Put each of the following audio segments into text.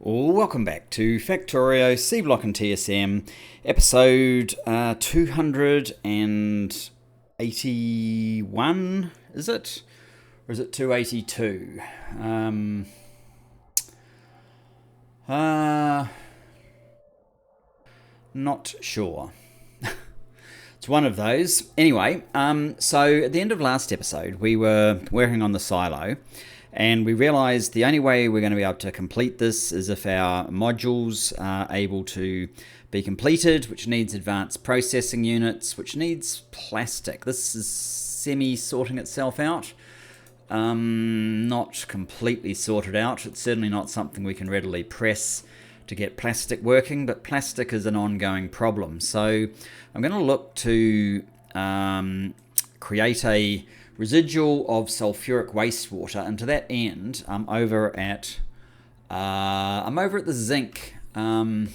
Welcome back to Factorio, Seablock and TSM, episode 281, is it? Or is it 282? Not sure. It's one of those. Anyway, so at the end of last episode, we were working on the silo, and we realized the only way we're going to be able to complete this is if our modules are able to be completed, which needs advanced processing units, which needs plastic. This is semi-sorting itself out. Not completely sorted out. It's certainly not something we can readily press to get plastic working, but plastic is an ongoing problem. So I'm going to look to create a residual of sulfuric wastewater, and to that end, I'm over at the zinc, and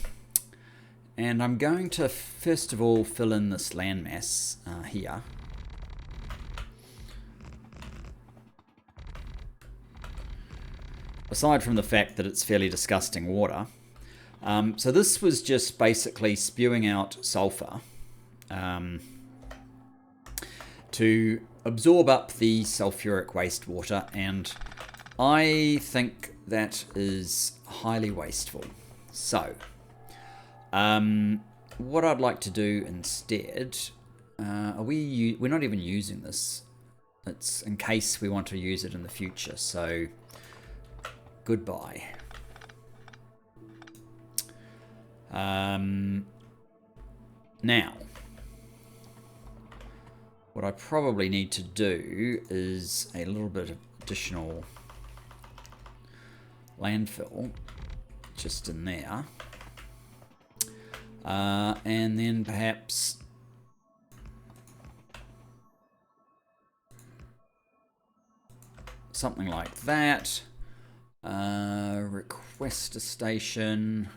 I'm going to first of all fill in this landmass here. Aside from the fact that it's fairly disgusting water, so this was just basically spewing out sulfur to absorb up the sulfuric wastewater, and I think that is highly wasteful. So what I'd like to do instead, we're not even using this. It's in case we want to use it in the future, so goodbye. Now, what I probably need to do is a little bit of additional landfill just in there. And then perhaps something like that. Request a station.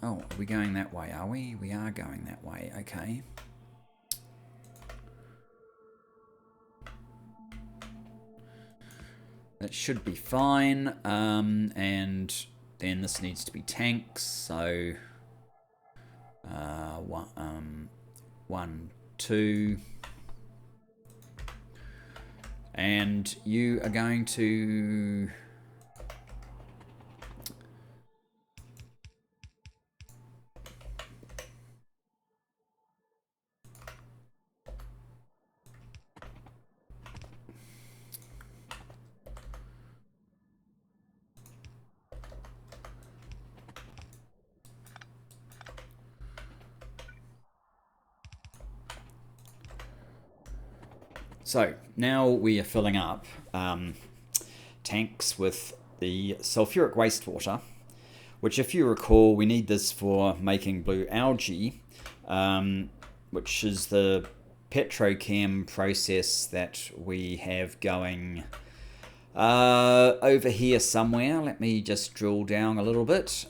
Oh, are we going that way, are we? We are going that way, okay. That should be fine. And then this needs to be tanks, so 1, 2. And you are going to So now we are filling up tanks with the sulfuric wastewater, which, if you recall, we need this for making blue algae, which is the petrochem process that we have going over here somewhere. Let me just drill down a little bit.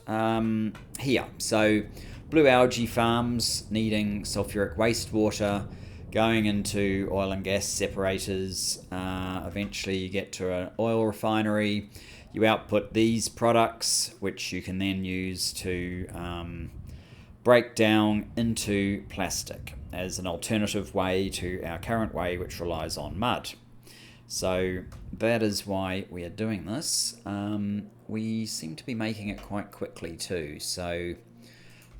Here. So blue algae farms needing sulfuric wastewater, going into oil and gas separators. Eventually you get to an oil refinery. You output these products, which you can then use to break down into plastic as an alternative way to our current way, which relies on mud. So that is why we are doing this. We seem to be making it quite quickly too, so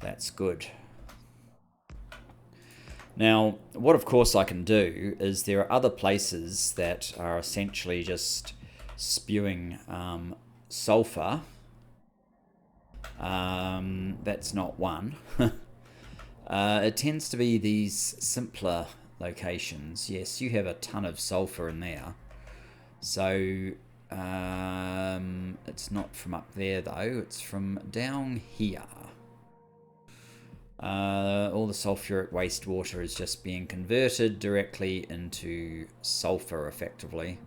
that's good. Now, what of course I can do is there are other places that are essentially just spewing sulfur. That's not one. It tends to be these simpler locations. Yes, you have a ton of sulfur in there. So it's not from up there though, it's from down here. All the sulfuric wastewater is just being converted directly into sulfur effectively.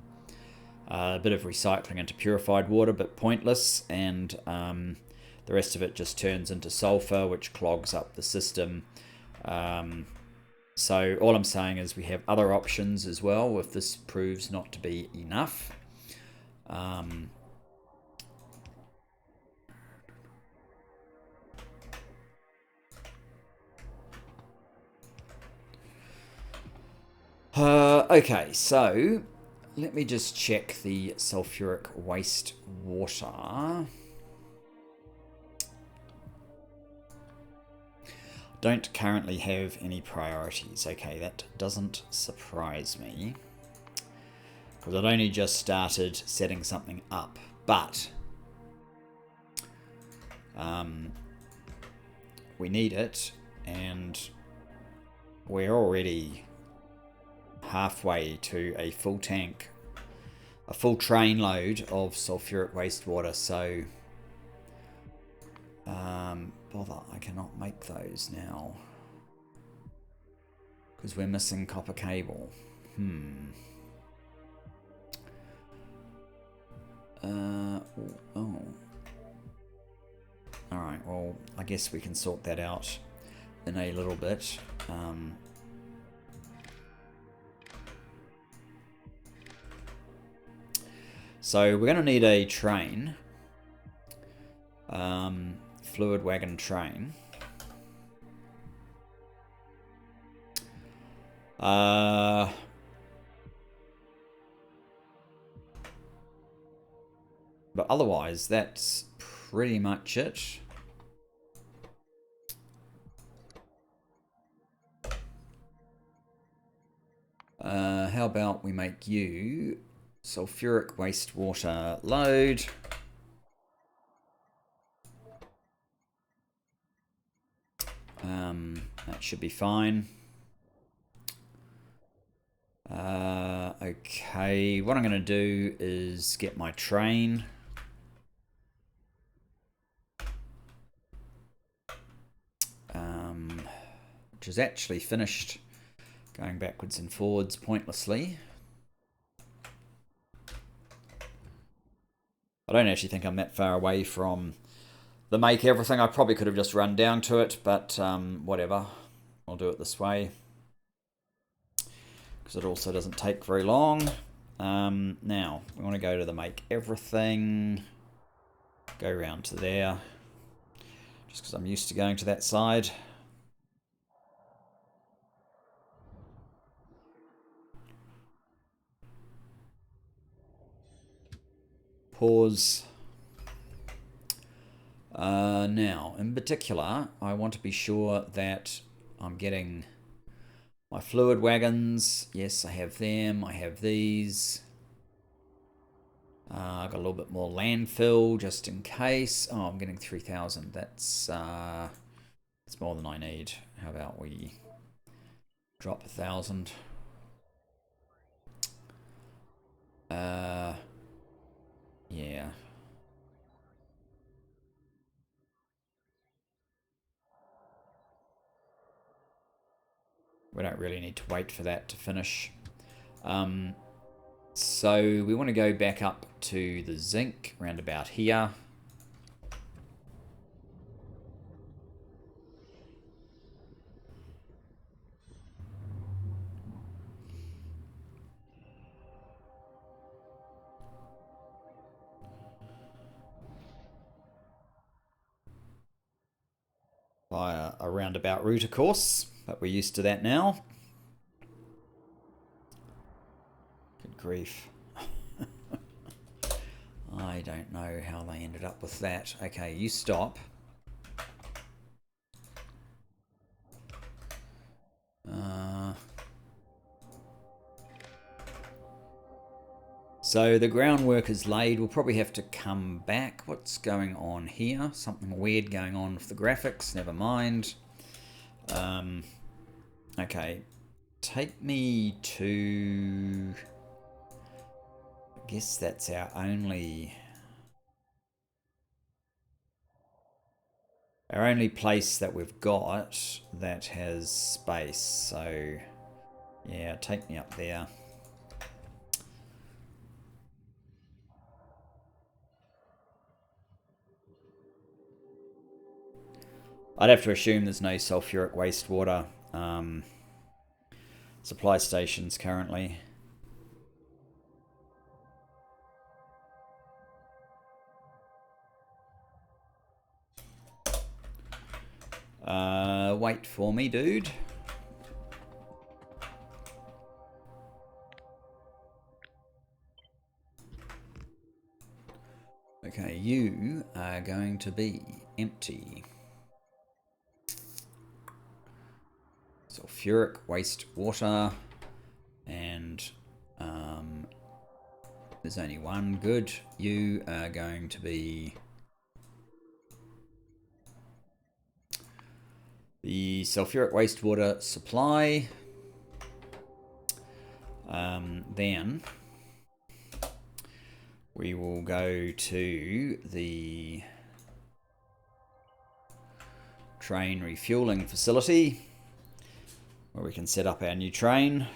A bit of recycling into purified water, but pointless, and the rest of it just turns into sulfur, which clogs up the system. So all I'm saying is we have other options as well if this proves not to be enough. Okay, so let me just check the sulfuric waste water. Don't currently have any priorities. Okay, that doesn't surprise me, because I'd only just started setting something up. But we need it, and we're already halfway to a full tank, a full train load of sulfuric wastewater. So bother, I cannot make those now because we're missing copper cable. Oh. Alright, well, I guess we can sort that out in a little bit. So we're going to need a train. Fluid wagon train. But otherwise, that's pretty much it. How about we make you sulfuric wastewater load. That should be fine. Okay, what I'm going to do is get my train. Which is actually finished going backwards and forwards pointlessly. I don't actually think I'm that far away from the make everything. I probably could have just run down to it, but whatever. I'll do it this way, because it also doesn't take very long. Now, we want to go to the make everything. Go around to there, just because I'm used to going to that side. Pause. Now, in particular, I want to be sure that I'm getting my fluid wagons. Yes, I have them. I have these. I've got a little bit more landfill just in case. Oh, I'm getting 3,000. That's more than I need. How about we drop 1,000? Yeah. We don't really need to wait for that to finish. So we want to go back up to the zinc, around about here. By a roundabout route, of course, but we're used to that now. Good grief. I don't know how they ended up with that. Okay, you stop. So the groundwork is laid. We'll probably have to come back. What's going on here? Something weird going on with the graphics. Never mind. Okay. Take me to... I guess that's our only place that we've got that has space. So yeah, take me up there. I'd have to assume there's no sulfuric wastewater supply stations currently. Wait for me, dude. Okay, you are going to be empty. Sulfuric wastewater, and there's only one. Good. You are going to be the sulfuric wastewater supply. Then we will go to the train refueling facility where we can set up our new train.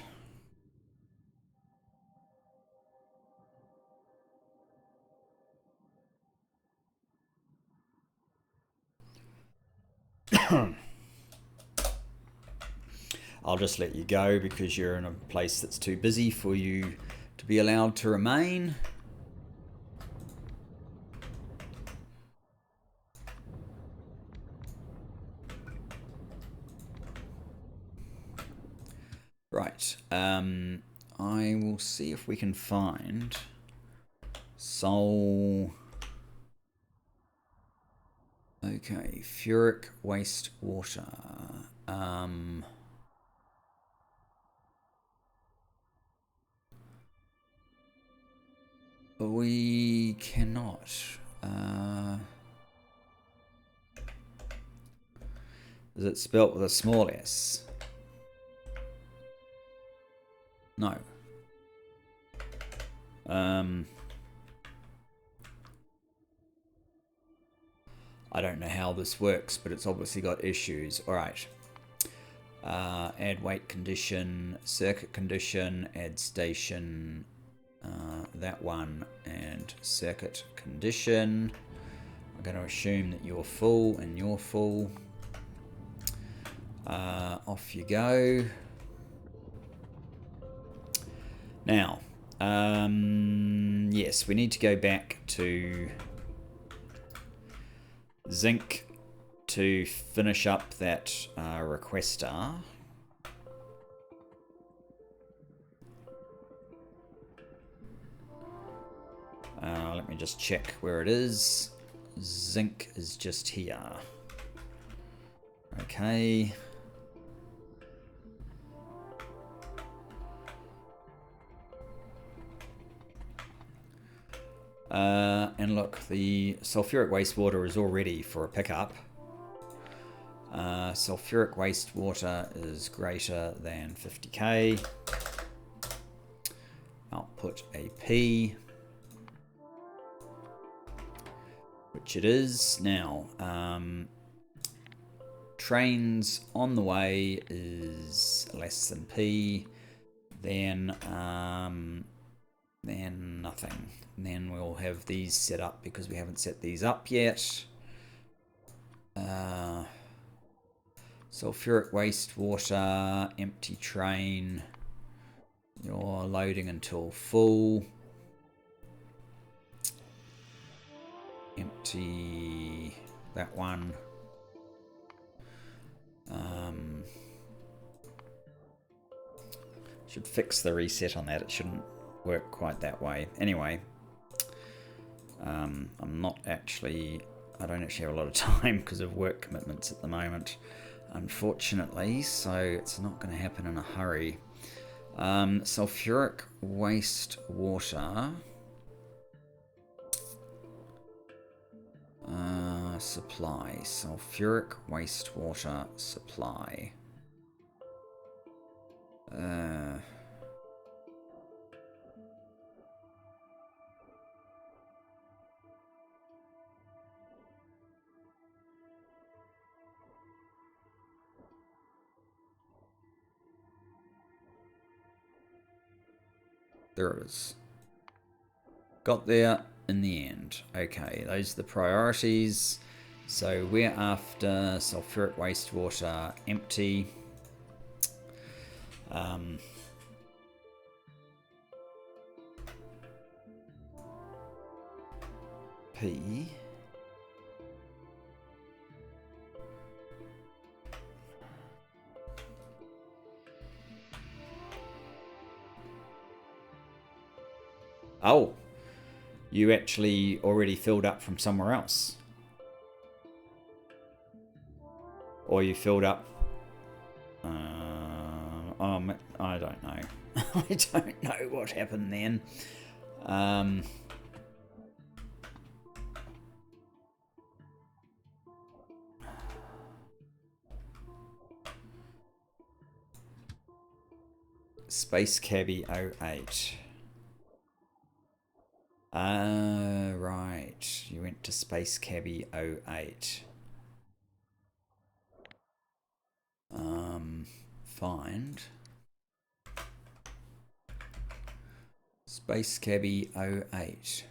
I'll just let you go because you're in a place that's too busy for you to be allowed to remain. Right. I will see if we can find Sol. Okay, furic wastewater. We cannot. Is it spelt with a small s? No. I don't know how this works, but it's obviously got issues. All right. Add weight condition, circuit condition, add station, that one, and circuit condition. I'm going to assume that you're full and you're full. Off you go. Now, yes, we need to go back to zinc to finish up that requester. Let me just check where it is. Zinc is just here. Okay. And look, the sulfuric wastewater is all ready for a pickup. Sulfuric wastewater is greater than 50k. Output AP, which it is. Now, trains on the way is less than P, then nothing. And then we'll have these set up because we haven't set these up yet. Sulfuric wastewater, empty train. You're loading until full. Empty that one. Should fix the reset on that. It shouldn't work quite that way. Anyway, I don't actually have a lot of time because of work commitments at the moment, unfortunately, so it's not going to happen in a hurry. Sulfuric wastewater supply. Sulfuric wastewater supply. There it is. Got there in the end. Okay, those are the priorities. So we're after sulfuric wastewater empty. P. Oh, you actually already filled up from somewhere else. Or you filled up... I don't know. I don't know what happened then. Space Cabbie 08. Right. You went to Space Cabbie 08. Find Space Cabbie 08.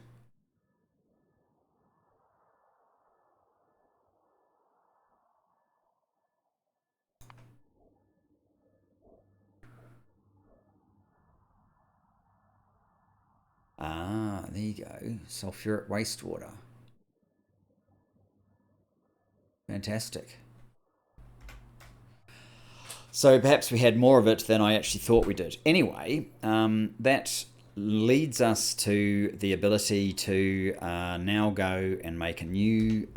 Ah, there you go. Sulfuric wastewater. Fantastic. So perhaps we had more of it than I actually thought we did. Anyway, that leads us to the ability to now go and make a new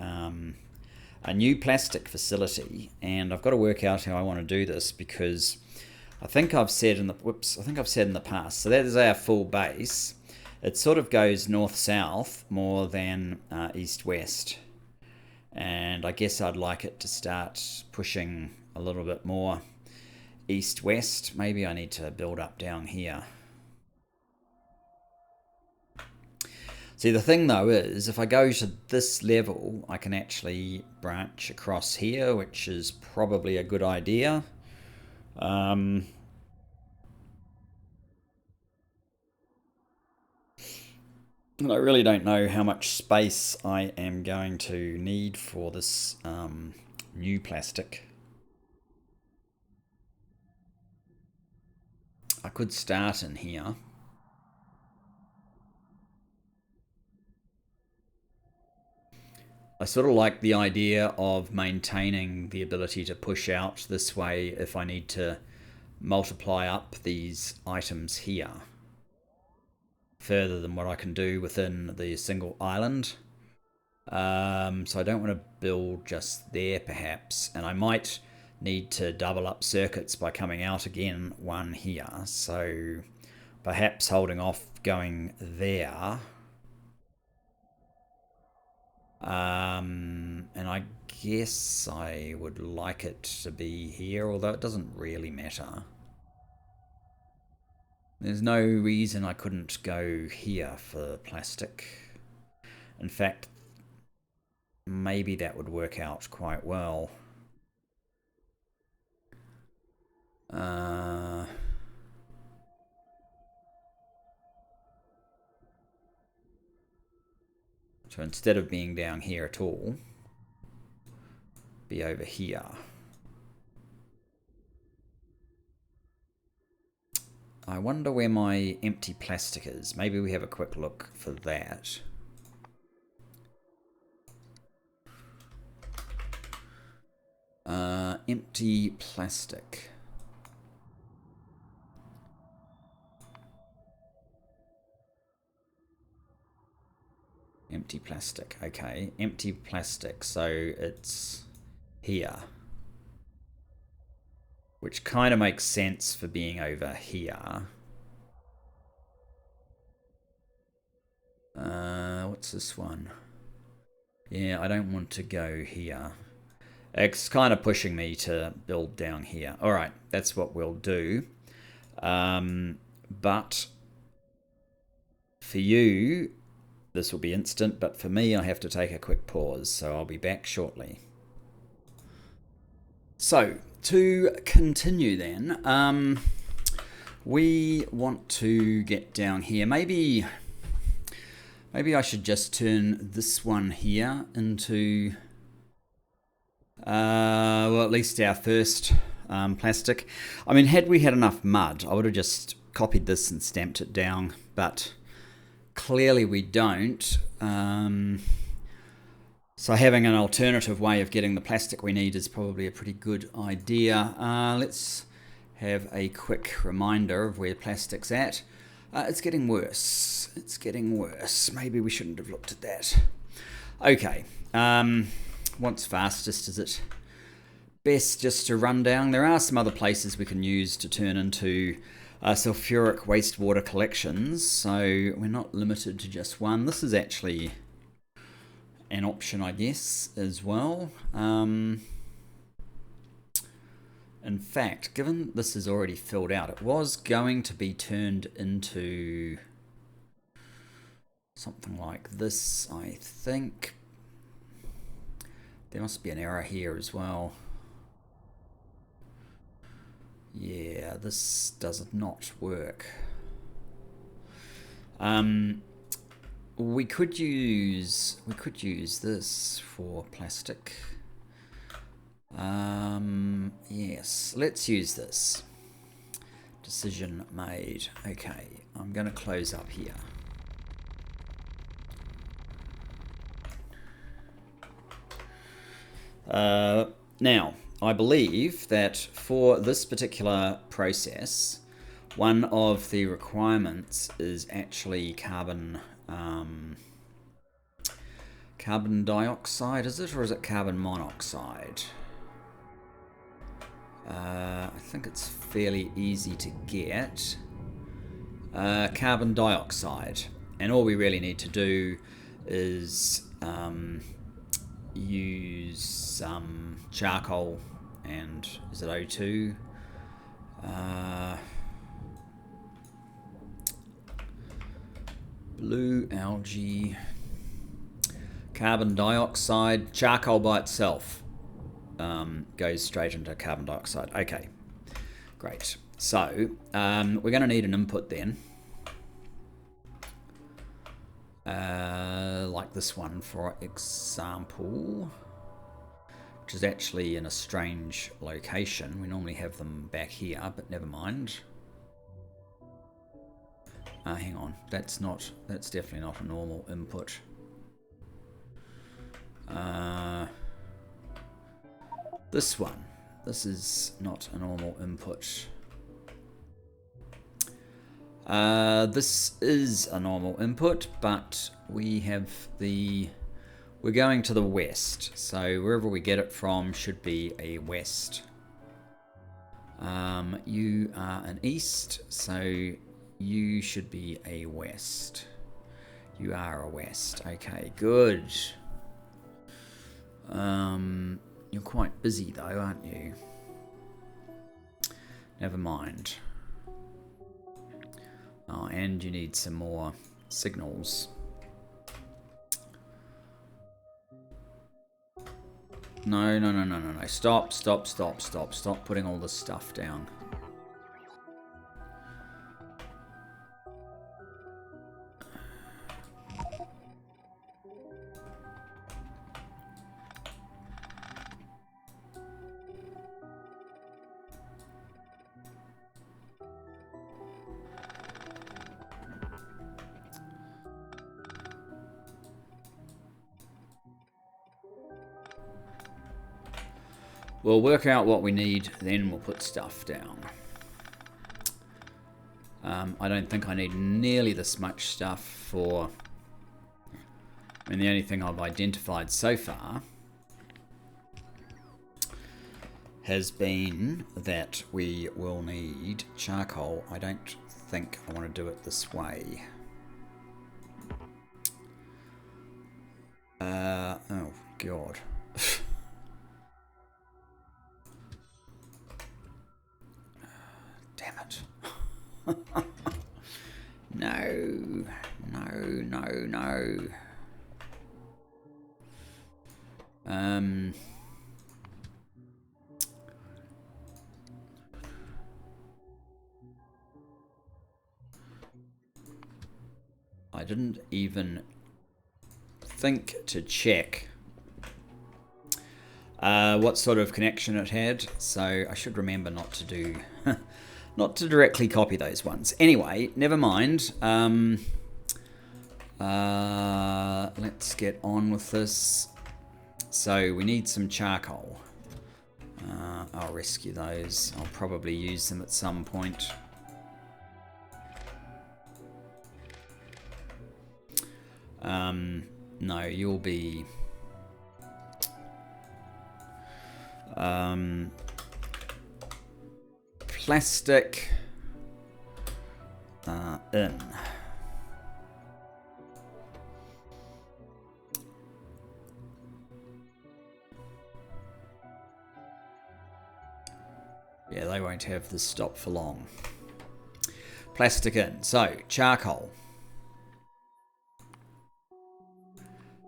plastic facility. And I've got to work out how I want to do this, because I think I've said in the past. So that is our full base. It sort of goes north-south more than east-west. And I guess I'd like it to start pushing a little bit more east-west. Maybe I need to build up down here. See, the thing though is, if I go to this level, I can actually branch across here, which is probably a good idea. And I really don't know how much space I am going to need for this new plastic. I could start in here. I sort of like the idea of maintaining the ability to push out this way if I need to multiply up these items here further than what I can do within the single island. So I don't want to build just there perhaps, and I might need to double up circuits by coming out again one here, so perhaps holding off going there. And I guess I would like it to be here, although it doesn't really matter. There's no reason I couldn't go here for plastic. In fact, maybe that would work out quite well. So instead of being down here at all, be over here. I wonder where my empty plastic is. Maybe we have a quick look for that. Empty plastic. Empty plastic. Okay, empty plastic. So it's here. Which kind of makes sense for being over here. What's this one? Yeah, I don't want to go here. It's kind of pushing me to build down here. Alright, that's what we'll do. But for you, this will be instant, but for me, I have to take a quick pause, so I'll be back shortly. So, to continue then, we want to get down here. Maybe I should just turn this one here into, well, at least our first plastic. I mean, had we had enough mud, I would have just copied this and stamped it down, but clearly we don't. So having an alternative way of getting the plastic we need is probably a pretty good idea. Let's have a quick reminder of where plastic's at. It's getting worse. It's getting worse. Maybe we shouldn't have looked at that. Okay. What's fastest? Is it best just to run down? There are some other places we can use to turn into sulfuric wastewater collections, so we're not limited to just one. This is actually an option, I guess, as well. In fact, given this is already filled out, it was going to be turned into something like this, I think. There must be an error here as well. Yeah, this does not work. We could use this for plastic. Yes, let's use this. Decision made. Okay, I'm going to close up here. Now, I believe that for this particular process, one of the requirements is actually carbon dioxide, is it? Or is it carbon monoxide? I think it's fairly easy to get. Carbon dioxide. And all we really need to do is use some charcoal and, is it O2? Blue algae, carbon dioxide, charcoal by itself goes straight into carbon dioxide. Okay, great. So we're going to need an input then. Like this one, for example, which is actually in a strange location. We normally have them back here, but never mind. Hang on, that's definitely not a normal input. This one, this is not a normal input. This is a normal input, but we're going to the west, so wherever we get it from should be a west. You are an east, so you should be a west. You are a west. Okay, good. You're quite busy though, aren't you? Never mind. Oh, and you need some more signals. No. Stop putting all this stuff down. We'll work out what we need, then we'll put stuff down. I don't think I need nearly this much stuff for... I mean, the only thing I've identified so far has been that we will need charcoal. I don't think I want to do it this way. Oh, God. Damn it. No. I didn't even think to check what sort of connection it had, so I should remember not to do not to directly copy those ones. Anyway, never mind. Let's get on with this. So we need some charcoal. I'll rescue those. I'll probably use them at some point. No, you'll be plastic in. Yeah, they won't have this stop for long. Plastic in. So, charcoal.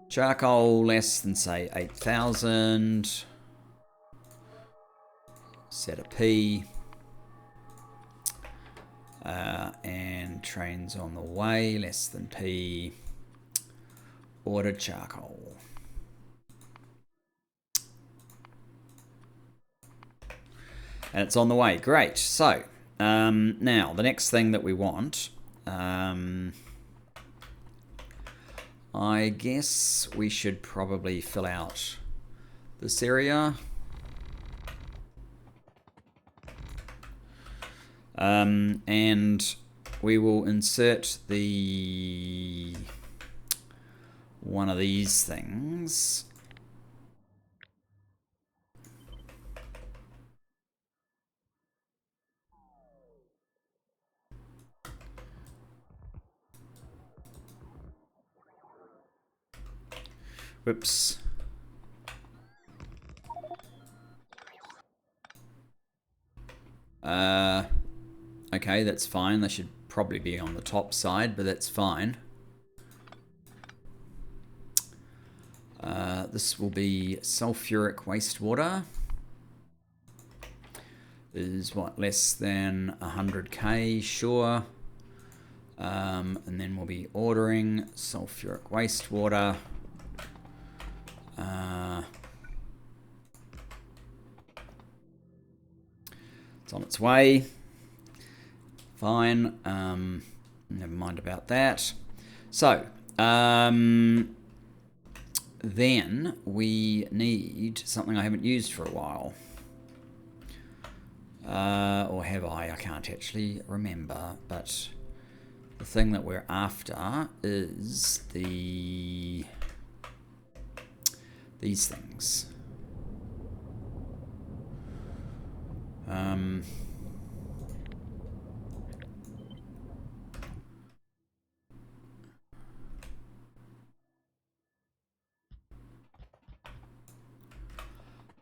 Charcoal less than, say, 8,000. Set a P. And trains on the way, less than P. Ordered charcoal. And it's on the way. Great. So, now, the next thing that we want, I guess we should probably fill out this area. And we will insert one of these things. Whoops. Okay, that's fine. They should probably be on the top side, but that's fine. This will be sulfuric wastewater. Is what, less than 100k? Sure. And then we'll be ordering sulfuric wastewater. It's on its way. Fine. Never mind about that. So, then we need something I haven't used for a while. Or have I? I can't actually remember. But the thing that we're after is these things.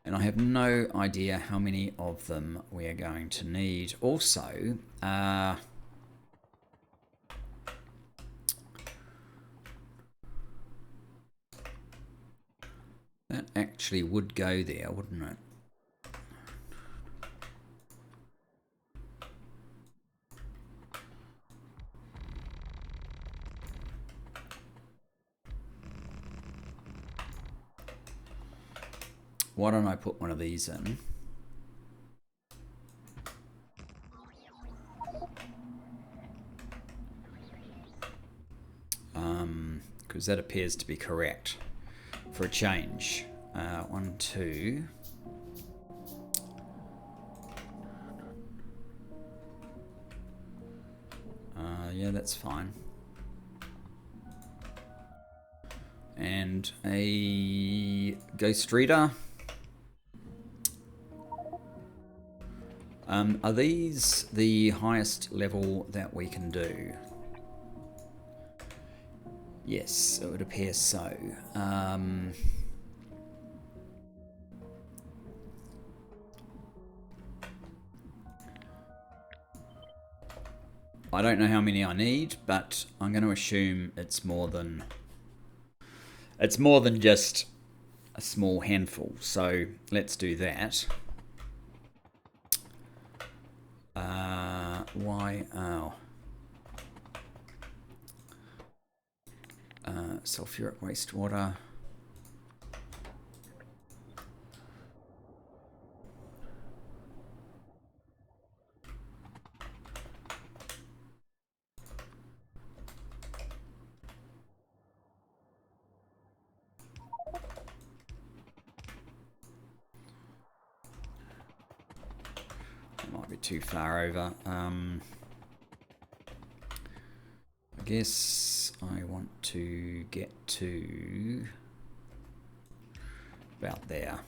And I have no idea how many of them we are going to need. Also, that actually would go there, wouldn't it? Why don't I put one of these in? Because that appears to be correct for a change. 1, 2. Yeah, that's fine. And a ghost reader. Are these the highest level that we can do? Yes, it would appear so. I don't know how many I need, but I'm going to assume it's more than just a small handful. So let's do that. Why? Oh. Sulfuric wastewater. Might be too far over. guess I want to get to about there.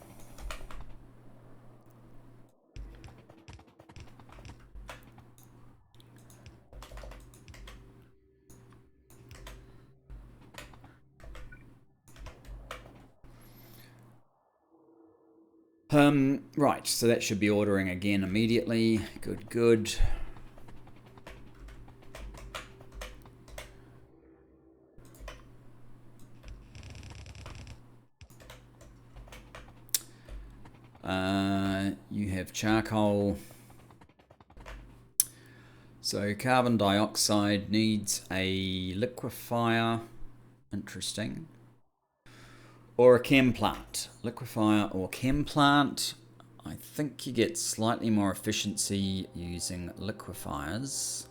Right, so that should be ordering again immediately. Good, good. You have charcoal. So carbon dioxide needs a liquefier. Interesting. Or a chem plant. Liquefier or chem plant. I think you get slightly more efficiency using liquefiers.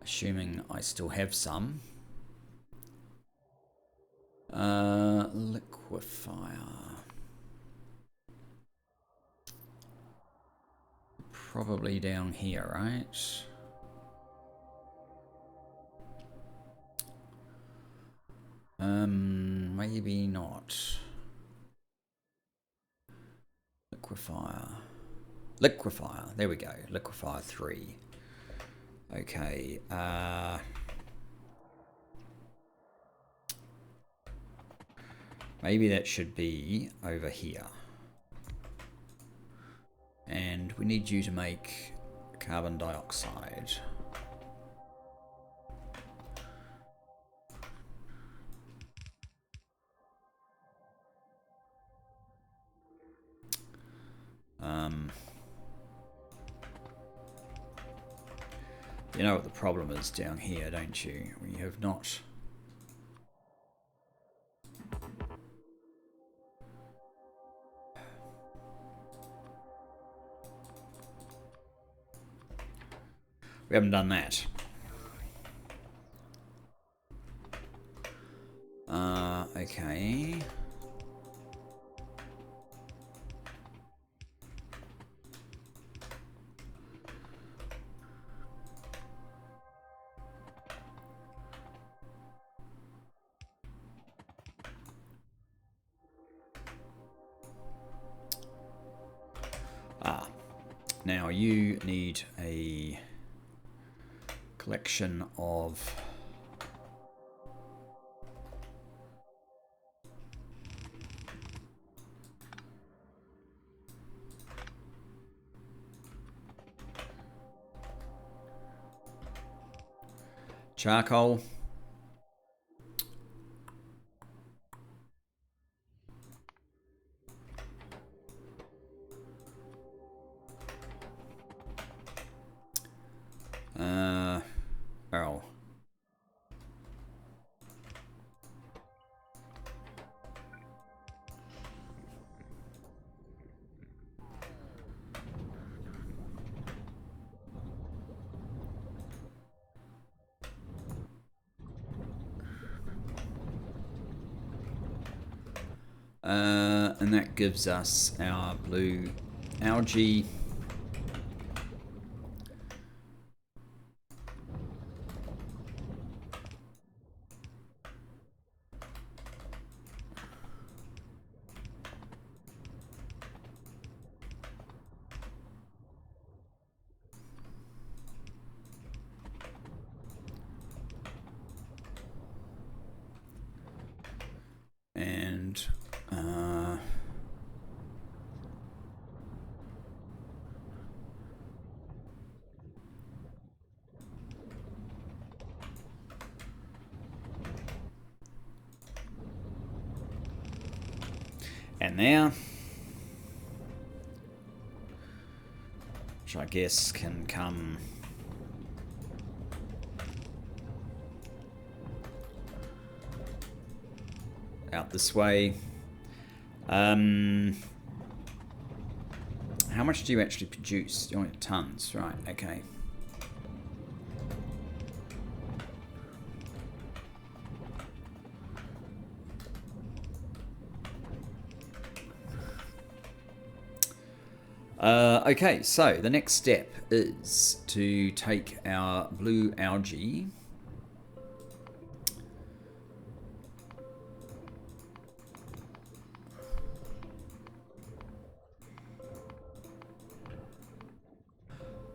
Assuming I still have some. Liquefier. Probably down here, right? Maybe not. Liquefier. Liquefier. There we go. Liquefier 3. Okay. Maybe that should be over here. And we need you to make carbon dioxide. You know what the problem is down here, don't you? We have not... We haven't done that. Okay. Now you need a collection of charcoal. Barrel. And that gives us our blue algae. And there, which I guess can come out this way. How much do you actually produce? You want tons, right? Okay. Okay, so the next step is to take our blue algae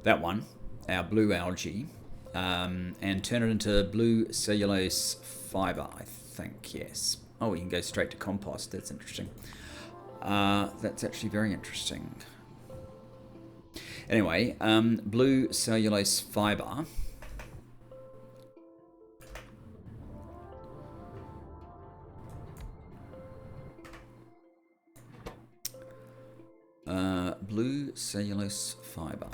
that one, our blue algae, and turn it into blue cellulose fibre, I think, yes. Oh, we can go straight to compost. That's interesting. That's actually very interesting. Anyway, blue cellulose fibre. Blue cellulose fibre.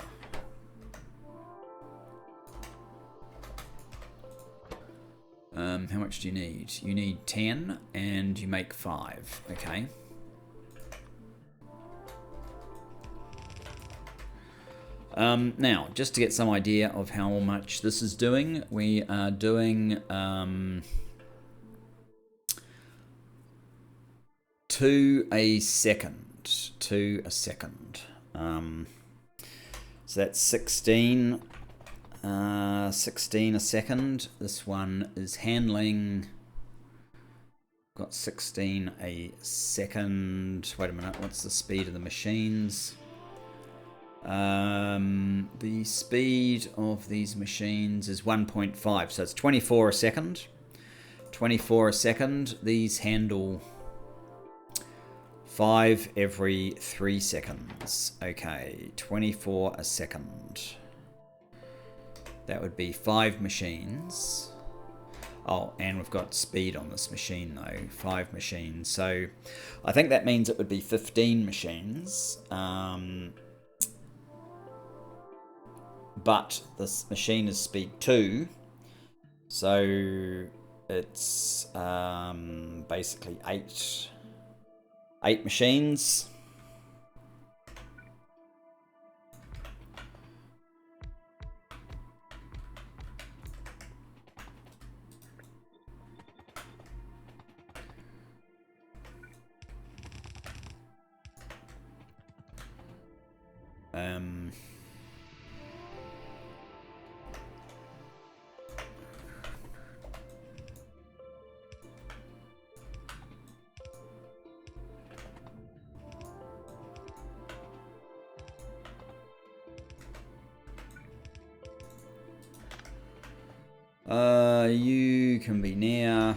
How much do you need? You need 10 and you make 5. Okay. Now, just to get some idea of how much this is doing, we are doing 2 a second. 2 a second. So that's 16. 16 a second. This one is handling. Got 16 a second. Wait a minute. What's the speed of the machines? The speed of these machines is 1.5. So it's 24 a second. 24 a second. These handle 5 every 3 seconds. Okay, 24 a second. That would be 5 machines. Oh, and we've got speed on this machine though. 5 machines. So I think that means it would be 15 machines. But this machine is speed 2. So it's basically 8 machines. You can be near.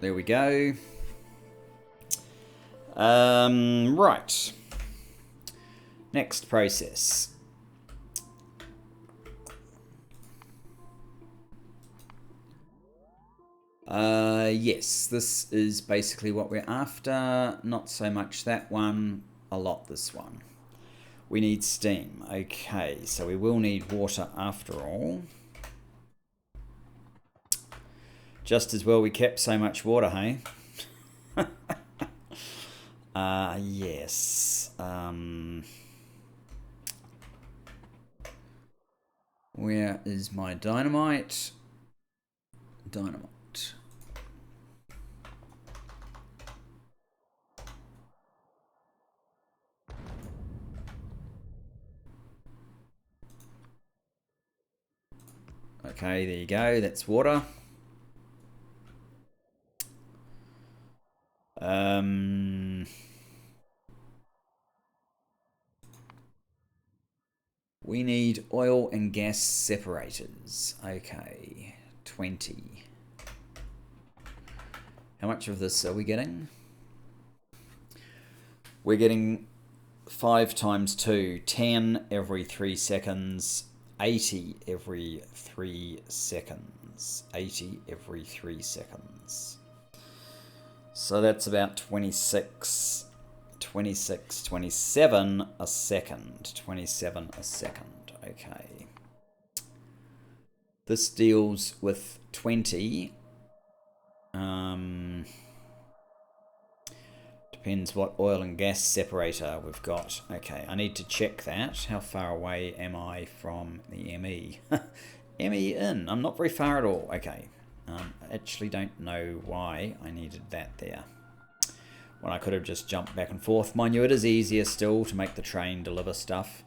There we go. Right. Next process. Yes, this is basically what we're after. Not so much that one, a lot this one. We need steam. Okay, so we will need water after all. Just as well we kept so much water, hey? Yes. Where is my dynamite? Dynamite. Okay, there you go. That's water. We need oil and gas separators. Okay, 20. How much of this are we getting? We're getting 5 times 2, 10 every 3 seconds, 80 every 3 seconds, 80 every 3 seconds. So that's about 26, 26, 27 a second, 27 a second, okay. This deals with 20. Depends what oil and gas separator we've got. Okay, I need to check that. How far away am I from the ME? ME in. I'm not very far at all. Okay. I actually don't know why I needed that there. When I could have just jumped back and forth. Mind you, it is easier still to make the train deliver stuff.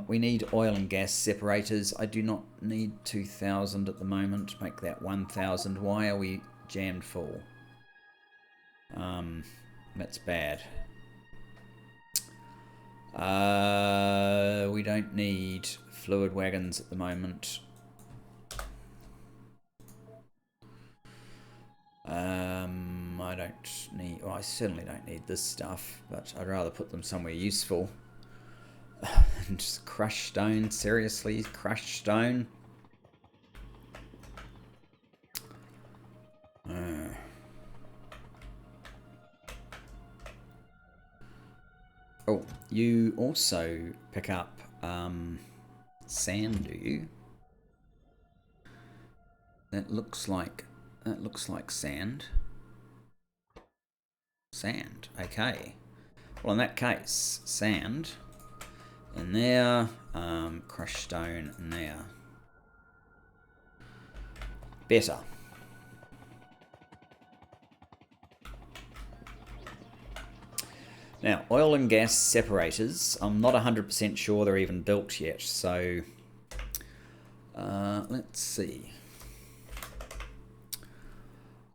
We need oil and gas separators. I do not need 2,000 at the moment. Make that 1,000. Why are we jammed full? That's bad. We don't need fluid wagons at the moment. I don't need... Well, I certainly don't need this stuff, but I'd rather put them somewhere useful. And just crush stone. Seriously? Crush stone? Oh, you also pick up sand, do you? That looks like sand. Sand. Okay. Well, in that case, sand in there, crushed stone in there. Better. Now, oil and gas separators. I'm not 100% sure they're even built yet, so let's see.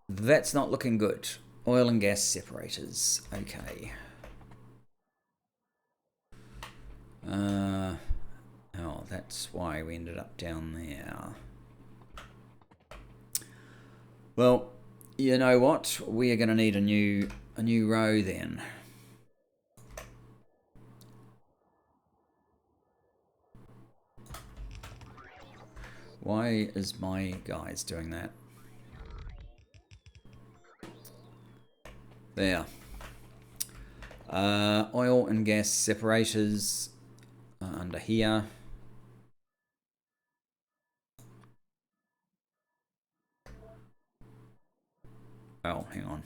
That's not looking good. Oil and gas separators. Okay. Oh, that's why we ended up down there. Well, you know what? We are going to need a new row then. Why is my guys doing that? There. Oil and gas separators under here. Oh, hang on.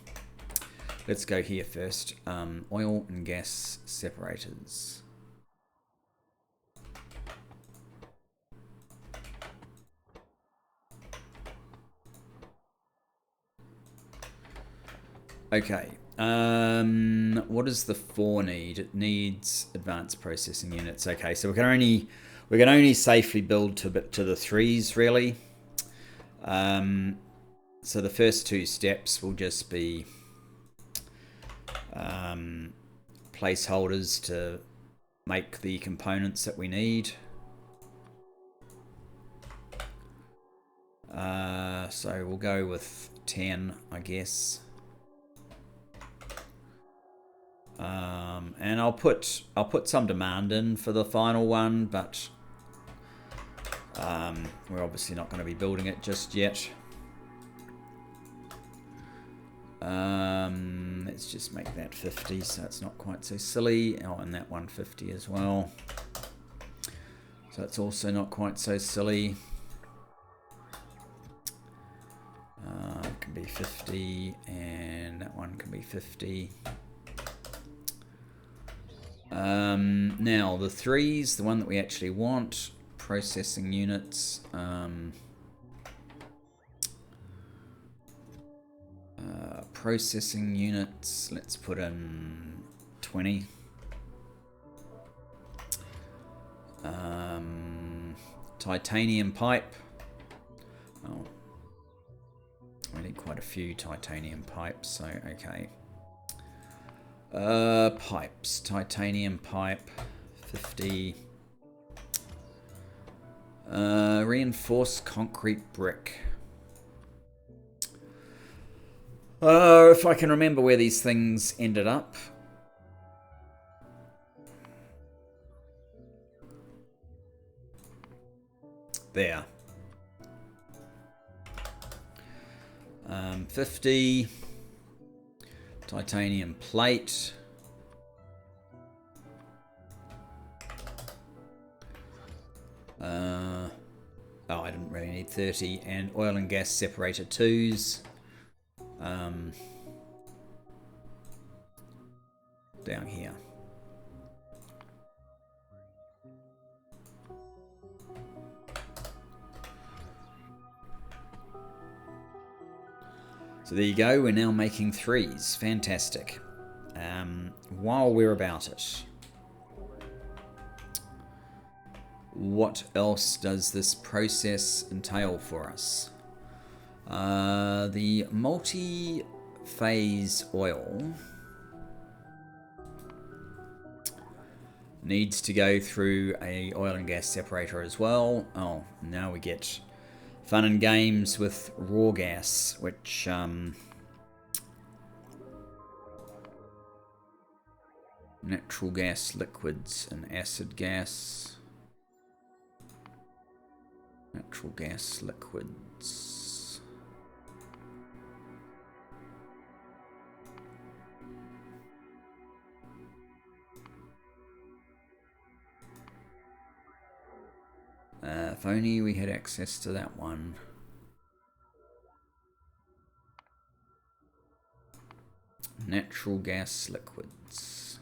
Let's go here first. Oil and gas separators. Okay. What does the 4 need? It needs advanced processing units. Okay, so we can only safely build to the 3s really. So the first 2 steps will just be placeholders to make the components that we need. So we'll go with 10, I guess. And I'll put some demand in for the final one, but we're obviously not going to be building it just yet. Let's just make that 50, so it's not quite so silly. Oh, and that 150 as well. So it's also not quite so silly. It can be 50, and that one can be 50. Now the 3s, the one that we actually want, processing units. Processing units, let's put in 20. Titanium pipe. Oh, we need quite a few titanium pipes, so okay. Pipes, titanium pipe, 50. Reinforced concrete brick. If I can remember where these things ended up. There. 50. Titanium plate. Oh, I didn't really need 30. And oil and gas separator 2s. Down here. So there you go, we're now making 3s. Fantastic. While we're about it, what else does this process entail for us? The multi-phase oil needs to go through a oil and gas separator as well. Oh, now we get fun and games with raw gas, which natural gas liquids and acid gas. Natural gas liquids. If only we had access to that one. Natural gas liquids.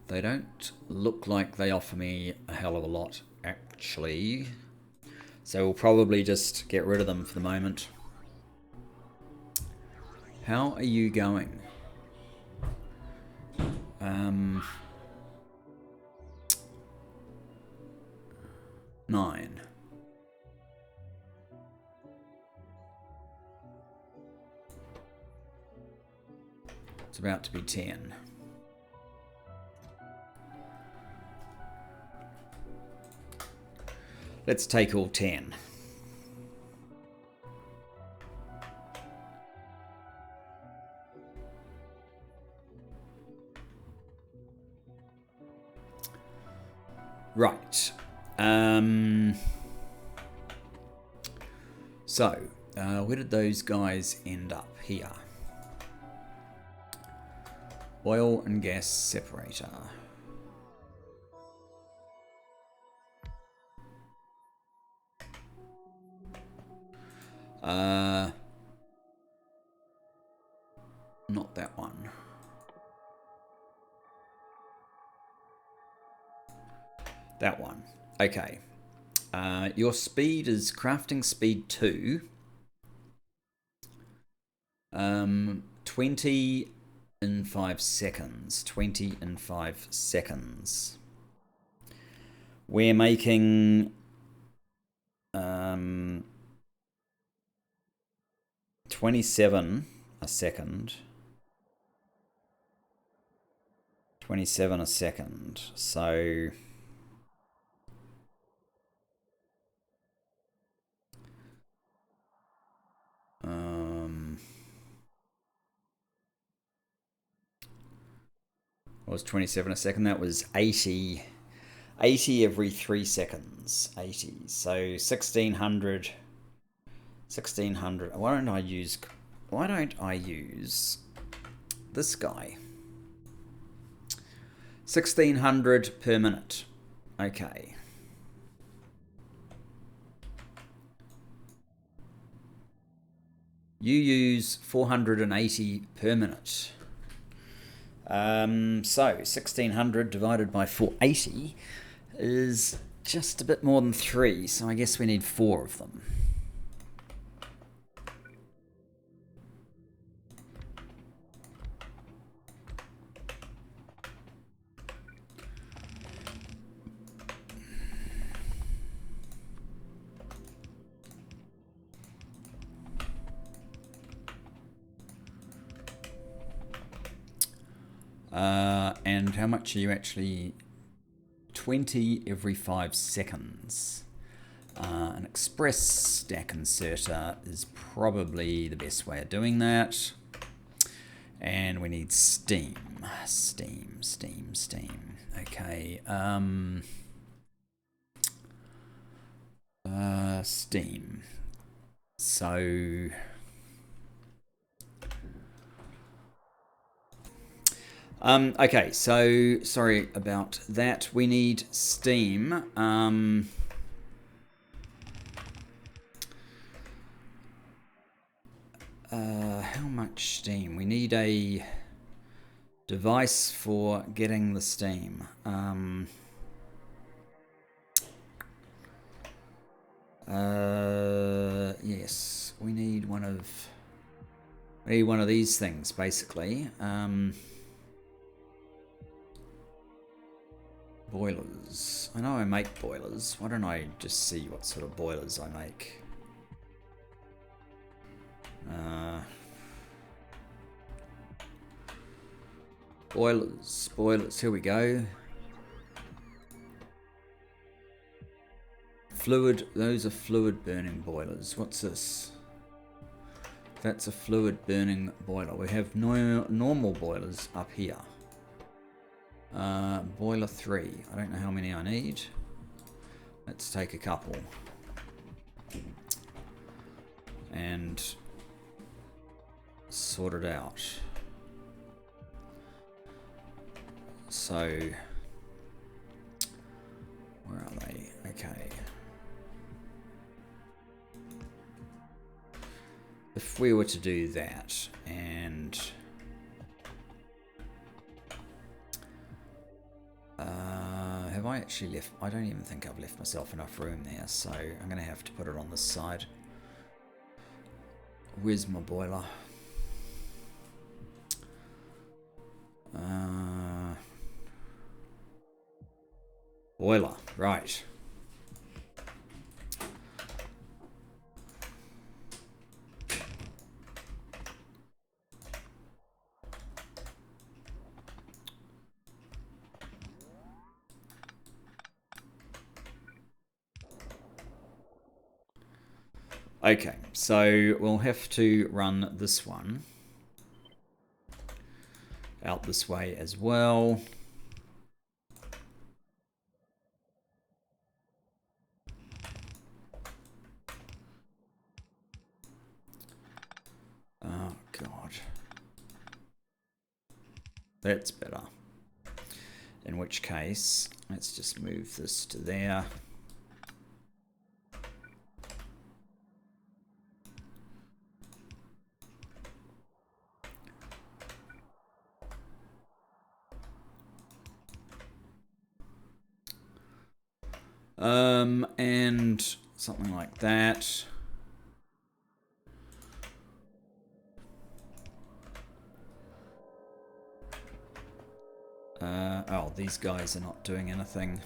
They don't look like they offer me a hell of a lot, actually. So we'll probably just get rid of them for the moment. How are you going? 9. It's about to be 10. Let's take all 10. Right. So, where did those guys end up? Here. Oil and gas separator. Not that one. That one. Okay. Your speed is crafting speed 2. 20 in 5 seconds. 20 in 5 seconds. We're making 27 a second. 27 a second. So what was 27 a second? That was 80 every 3 seconds. 80. So 1600. Why don't I use this guy? 1600 per minute. Okay. You use 480 per minute. So 1600 divided by 480 is just a bit more than 3. So I guess we need 4 of them. And how much are you actually? 20 every 5 seconds. An express stack inserter is probably the best way of doing that. And we need steam. Steam. Okay. Steam. So okay, so sorry about that. We need steam. How much steam? We need a device for getting the steam. Yes, we need one of We need one of these things, basically. Boilers. I know I make boilers. Why don't I just see what sort of boilers I make? Boilers. Here we go. Fluid. Those are fluid burning boilers. What's this? That's a fluid burning boiler. We have normal boilers up here. Boiler 3. I don't know how many I need. Let's take a couple. And sort it out. So, where are they? Okay. If we were to do that, and have I actually left? I don't even think I've left myself enough room there, so I'm going to have to put it on this side. Where's my boiler? Boiler, right. Okay, so we'll have to run this one out this way as well. Oh, God. That's better. In which case, let's just move this to there. And something like that. Oh, these guys are not doing anything.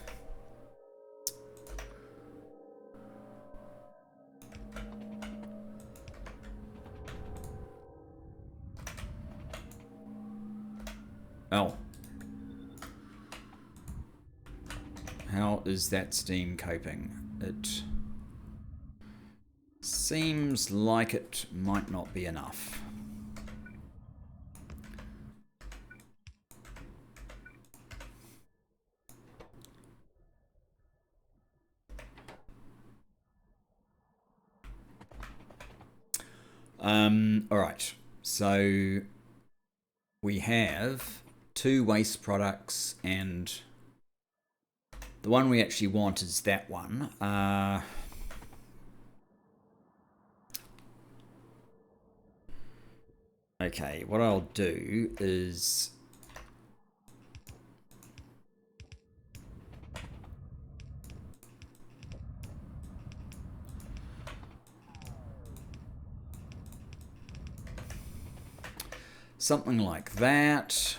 Oh. How is that steam coping? It seems like it might not be enough. All right, so we have 2 waste products, and the one we actually want is that one. Okay, what I'll do is something like that.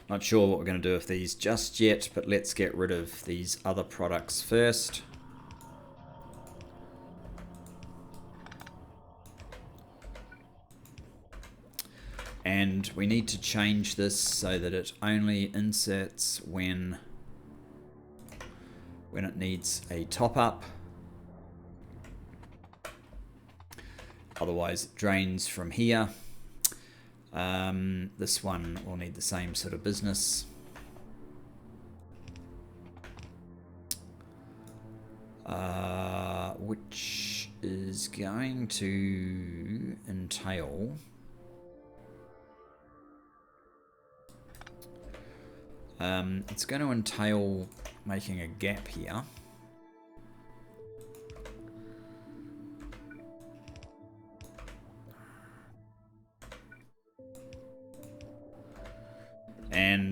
Not sure what we're going to do with these just yet, but let's get rid of these other products first. And we need to change this so that it only inserts when it needs a top up. Otherwise it drains from here. This one will need the same sort of business. Which is going to entail it's going to entail making a gap here.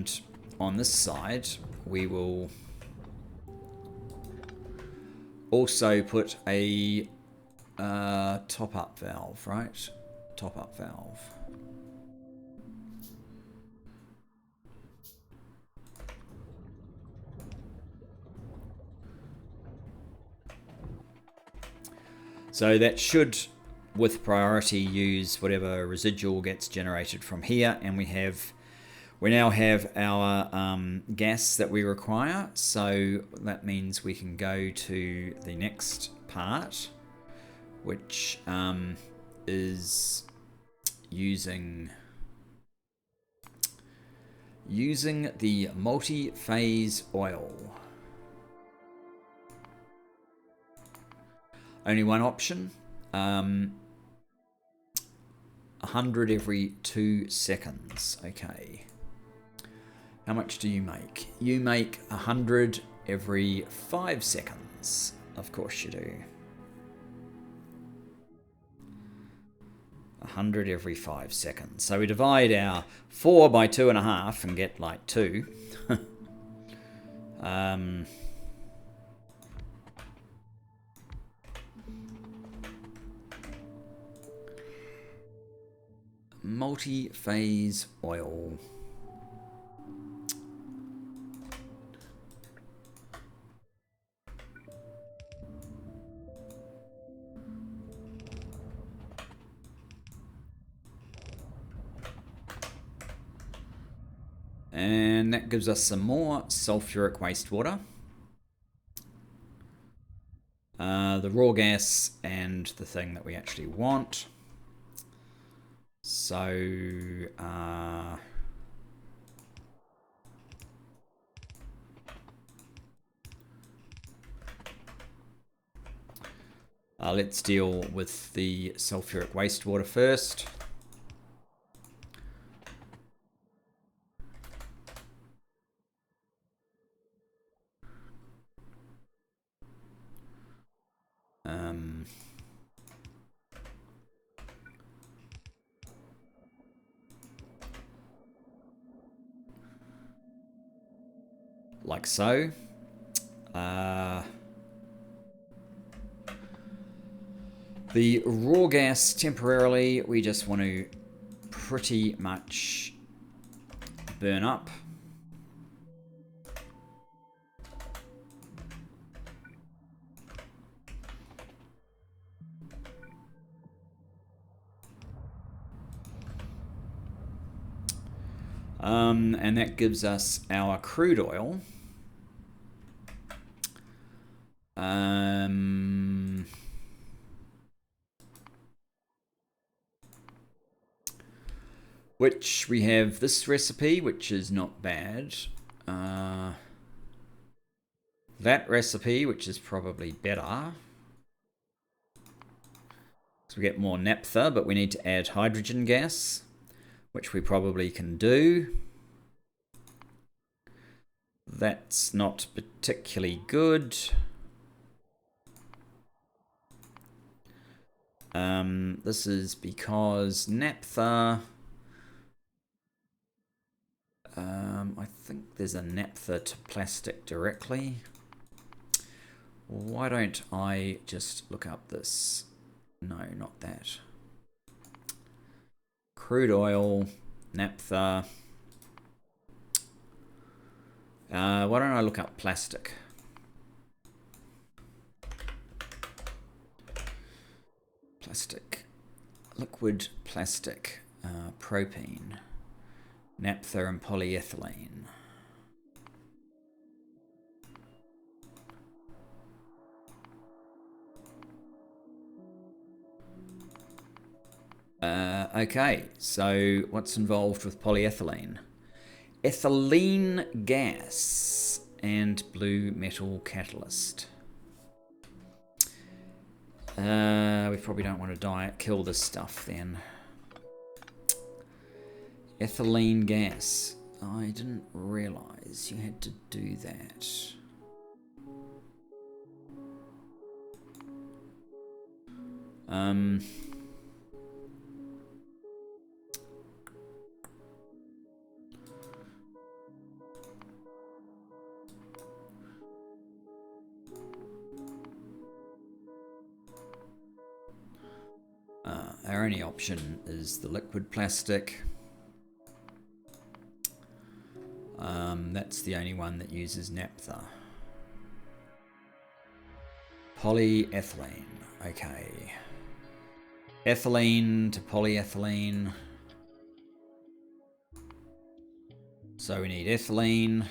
And on this side, we will also put a top-up valve, right? Top-up valve. So that should, with priority, use whatever residual gets generated from here, and we now have our gas that we require. So that means we can go to the next part, which is using the multi-phase oil. Only one option. 100 every 2 seconds. Okay. How much do you make? You make 100 every 5 seconds. Of course you do. 100 every 5 seconds. So we divide our 4 by 2.5 and get like 2. Multi-phase oil. And that gives us some more sulfuric wastewater. The raw gas and the thing that we actually want. So, let's deal with the sulfuric wastewater first. Like so. The raw gas, temporarily, we just want to pretty much burn up. And that gives us our crude oil. Which we have this recipe, which is not bad. That recipe, which is probably better. So we get more naphtha, but we need to add hydrogen gas, which we probably can do. That's not particularly good. This is because naphtha... I think there's a naphtha to plastic directly. Why don't I just look up this? No, not that. Crude oil, naphtha. Why don't I look up plastic? Plastic. Liquid plastic. Propene. Naphtha and polyethylene. Okay, so what's involved with polyethylene? Ethylene gas and blue metal catalyst. We probably don't want to kill this stuff then. Ethylene gas. I didn't realize you had to do that. Our only option is the liquid plastic. That's the only one that uses naphtha. Polyethylene. Okay. Ethylene to polyethylene. So we need ethylene.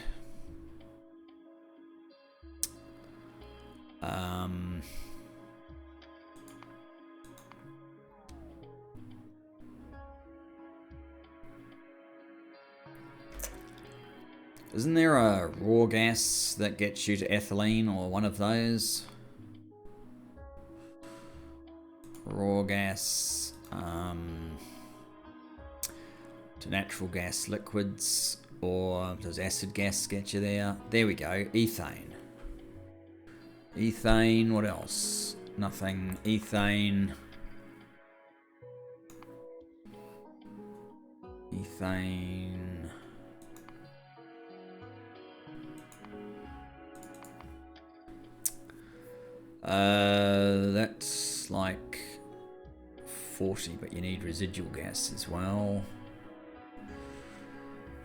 Isn't there a raw gas that gets you to ethylene or one of those? Raw gas to natural gas liquids, or does acid gas get you there? There we go, ethane. Ethane, what else? Nothing. Ethane. Ethane. That's like 40, but you need residual gas as well.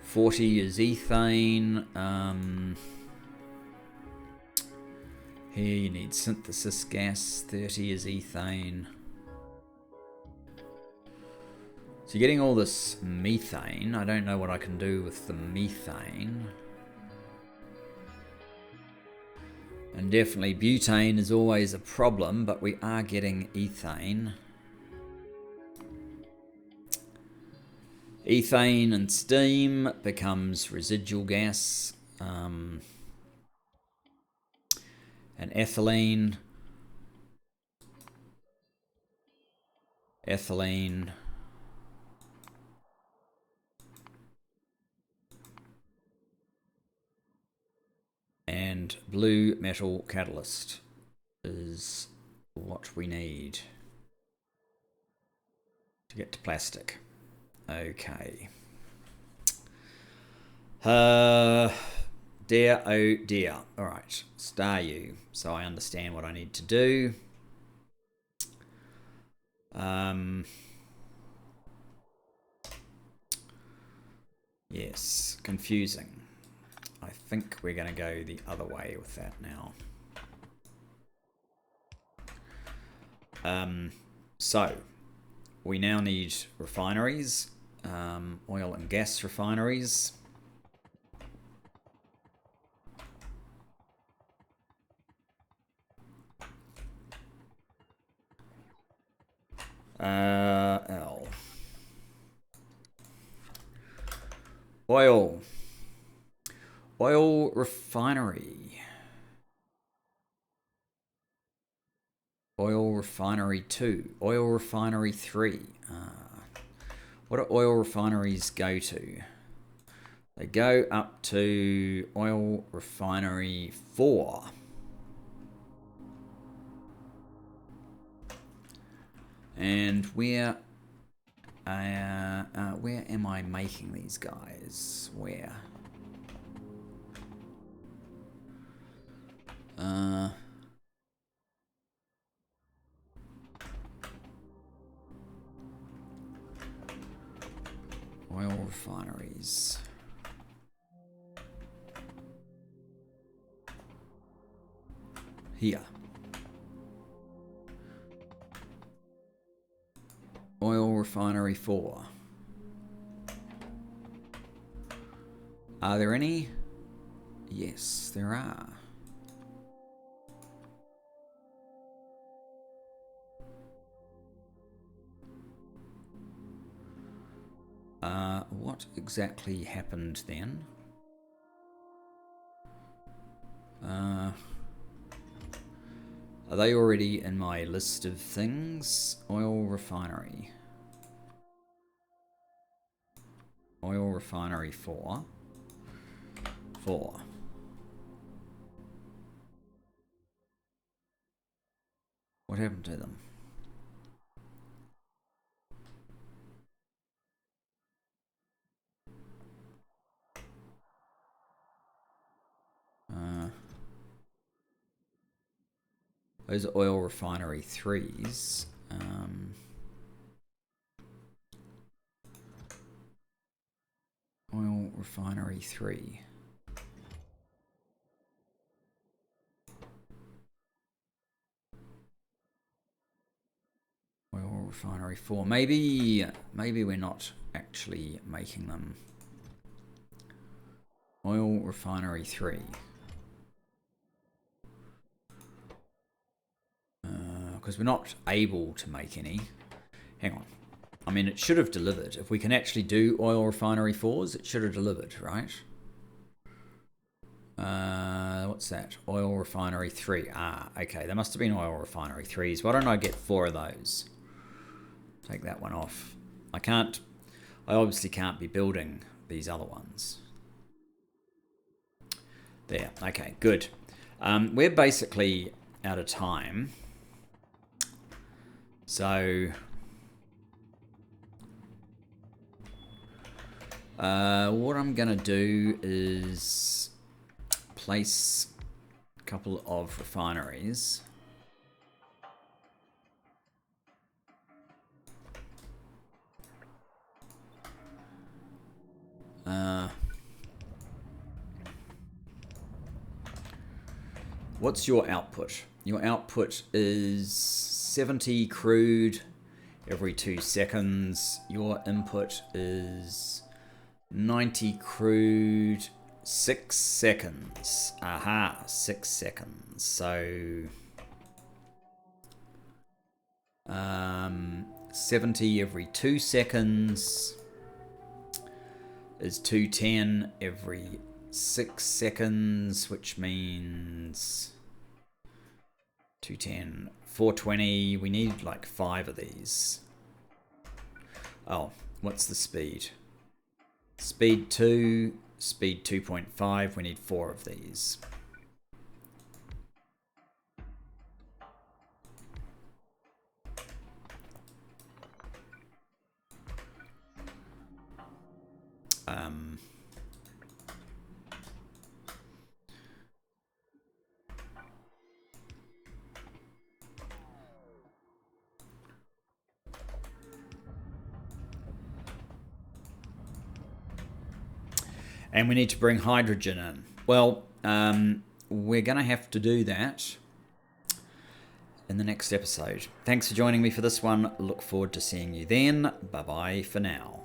40 is ethane. Here you need synthesis gas. 30 is ethane. So you're getting all this methane. I don't know what I can do with the methane. And definitely butane is always a problem, but we are getting ethane. Ethane and steam becomes residual gas. And ethylene. Ethylene. And blue metal catalyst is what we need to get to plastic. Okay. Dear, oh dear. All right, star you, so I understand what I need to do. Yes, confusing. I think we're going to go the other way with that now. So, we now need refineries, oil and gas refineries. L. Oil. Oil refinery. Oil refinery 2. Oil refinery 3. What do oil refineries go to? They go up to oil refinery 4. And where am I making these guys? Where? Oil refineries. Here. Oil refinery 4. Are there any? Yes, there are. What exactly happened then? Are they already in my list of things? Oil refinery. Oil refinery 4. 4. What happened to them? Those are oil refinery 3s. refinery 3. Oil refinery 4. Maybe we're not actually making them. Oil refinery 3. Because we're not able to make any. Hang on. I mean, it should have delivered. If we can actually do oil refinery 4s, it should have delivered, right? What's that? Oil refinery 3. Ah, okay. There must have been oil refinery 3s. Why don't I get 4 of those? Take that one off. I obviously can't be building these other ones. There. Okay, good. We're basically out of time. So what I'm going to do is place a couple of refineries. What's your output? Your output is 70 crude every 2 seconds. Your input is 90 crude, 6 seconds. Aha, 6 seconds. So 70 every 2 seconds is 210 every 6 seconds, which means 210, 420. We need like 5 of these. Oh, what's the speed? Speed 2, speed 2.5. We need 4 of these. And we need to bring hydrogen in. Well, we're going to have to do that in the next episode. Thanks for joining me for this one. Look forward to seeing you then. Bye-bye for now.